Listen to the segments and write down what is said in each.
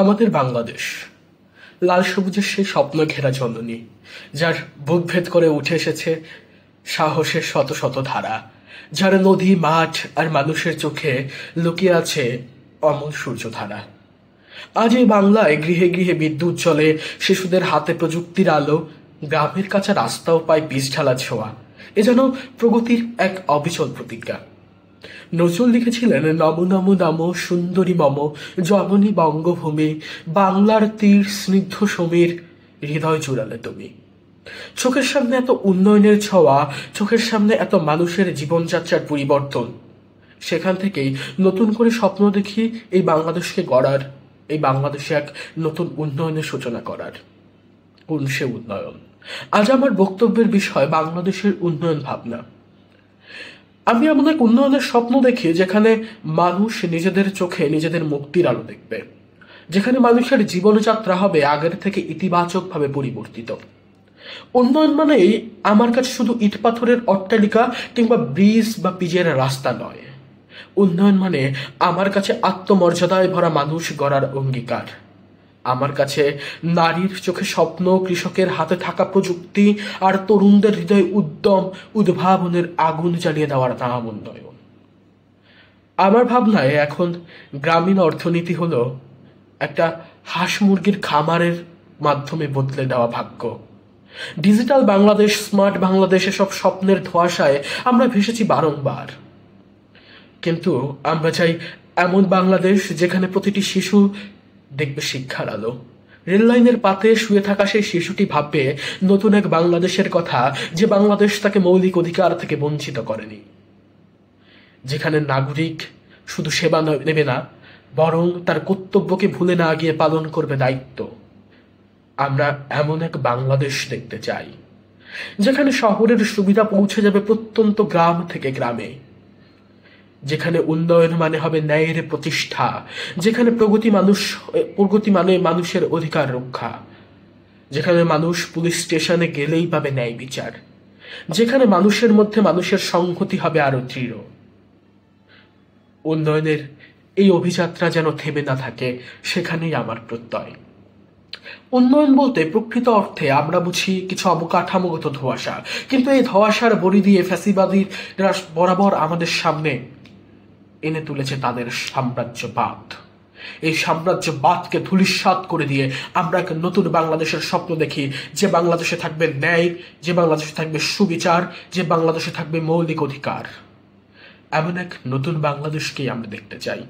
আমাদের বাংলাদেশ লাল সবুজের সেই স্বপ্ন ঘেরা জননী, যার বুক ভেদ করে উঠে এসেছে সাহসের শত শত ধারা, যার নদী, মাঠ আর মানুষের চোখে লুকিয়ে আছে অমল সূর্যধারা। আজ এই বাংলায় গৃহে গৃহে বিদ্যুৎ জ্বলে, শিশুদের হাতে প্রযুক্তির আলো, গ্রামের কাছে রাস্তাও পায় পিচ ঢালা ছোঁয়া। এ যেন প্রগতির এক অবিচল প্রতিজ্ঞা। নজরুল লিখেছিলেন, নম নম নম সুন্দরী মম জননী বঙ্গভূমি, বাংলার তীর স্নিগ্ধ সমীর, হৃদয় জুড়ালে তুমি। চোখের সামনে এত উন্নয়নের ছোঁয়া, চোখের সামনে এত মানুষের জীবনযাত্রার পরিবর্তন। সেখান থেকেই নতুন করে স্বপ্ন দেখি এই বাংলাদেশকে গড়ার, এই বাংলাদেশে এক নতুন উন্নয়নের সূচনা করার। কোন সে উন্নয়ন? আজ আমার বক্তব্যের বিষয় বাংলাদেশের উন্নয়ন ভাবনা। আমি এমন এক উন্নয়নের স্বপ্ন দেখি যেখানে মানুষ নিজেদের চোখে নিজেদের মুক্তির আলো দেখবে, যেখানে মানুষের জীবনযাত্রা হবে আগের থেকে ইতিবাচকভাবে পরিবর্তিত। উন্নয়ন মানেই আমার কাছে শুধু ইট পাথরের অট্টালিকা কিংবা ব্রিজ বা পিচের রাস্তা নয়। উন্নয়ন মানে আমার কাছে আত্মমর্যাদায় ভরা মানুষ গড়ার অঙ্গীকার। আমার কাছে নারীর চোখে স্বপ্ন, কৃষকের হাতে থাকা প্রযুক্তি আর তরুণদের হৃদয়ে উদ্যম, উদ্ভাবনের আগুন জ্বালিয়ে দেওয়ার নাম উন্নয়ন। আমার ভাবনায় এখন গ্রামীণ অর্থনীতি হলো একটা হাঁস মুরগির খামারের মাধ্যমে বদলে দেওয়া ভাগ্য। ডিজিটাল বাংলাদেশ, স্মার্ট বাংলাদেশ, এসব স্বপ্নের ধোঁয়াশায় আমরা ভেসেছি বারংবার। কিন্তু আমরা চাই এমন বাংলাদেশ যেখানে প্রতিটি শিশু দেখবে শিক্ষার আলো। রেল লাইনের পাতে শুয়ে থাকা সেই শিশুটি ভাববে নতুন এক বাংলাদেশের কথা, যে বাংলাদেশ তাকে মৌলিক অধিকার থেকে বঞ্চিত করেনি। যেখানে নাগরিক শুধু সেবা নেবে না, বরং তার কর্তব্যকে ভুলে না গিয়ে পালন করবে দায়িত্ব। আমরা এমন এক বাংলাদেশ দেখতে চাই যেখানে শহরের সুবিধা পৌঁছে যাবে প্রত্যন্ত গ্রাম থেকে গ্রামে, যেখানে উন্নয়ন মানে হবে ন্যায়ের প্রতিষ্ঠা, যেখানে প্রগতি মানে মানুষের অধিকার রক্ষা, যেখানে মানুষ পুলিশ স্টেশনে গেলেই পাবে ন্যায় বিচার, যেখানে মানুষের মধ্যে মানুষের সংহতি হবে আরো দৃঢ়। উন্নয়নের এই অভিযাত্রা যেন থেমে না থাকে, সেখানেই আমার প্রত্যয়। উন্নয়ন বলতে প্রকৃত অর্থে আমরা বুঝি কিছু অবকাঠামোগত ধোঁয়াশা, কিন্তু এই ধোঁয়াশার বড়ি দিয়ে ফ্যাসিবাদীরা বরাবর আমাদের সামনে এনে তুলেছে তাদের সাম্রাজ্যবাদ। এই সাম্রাজ্যবাদকে ধূলিসাৎ করে দিয়ে আমরা এক নতুন বাংলাদেশের স্বপ্ন দেখি, যে বাংলাদেশে থাকবে ন্যায়, যে বাংলাদেশে থাকবে সুবিচার, যে বাংলাদেশে থাকবে মৌলিক অধিকার। এমন এক নতুন বাংলাদেশকেই আমরা দেখতে চাই।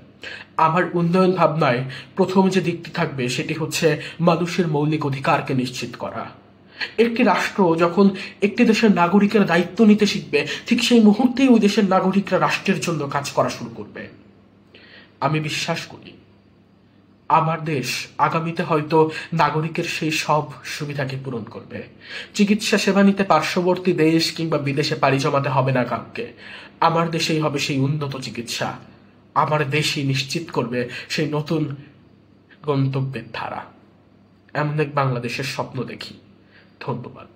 আমার উন্নয়ন ভাবনায় প্রথম যে দিকটি থাকবে সেটি হচ্ছে মানুষের মৌলিক অধিকারকে নিশ্চিত করা। একটি রাষ্ট্র যখন একটি দেশের নাগরিকের দায়িত্ব নিতে শিখবে, ঠিক সেই মুহূর্তেই ওই দেশের নাগরিকরা রাষ্ট্রের জন্য কাজ করা শুরু করবে। আমি বিশ্বাস করি আমার দেশ আগামীতে হয়তো নাগরিকের সেই সব সুবিধাকে পূরণ করবে। চিকিৎসা সেবা নিতে পার্শ্ববর্তী দেশ কিংবা বিদেশে পাড়ি জমাতে হবে না কাউকে। আমার দেশেই হবে সেই উন্নত চিকিৎসা। আমার দেশই নিশ্চিত করবে সেই নতুন গন্তব্যের ধারা। এমন এক বাংলাদেশের স্বপ্ন দেখি। ধন্যবাদ।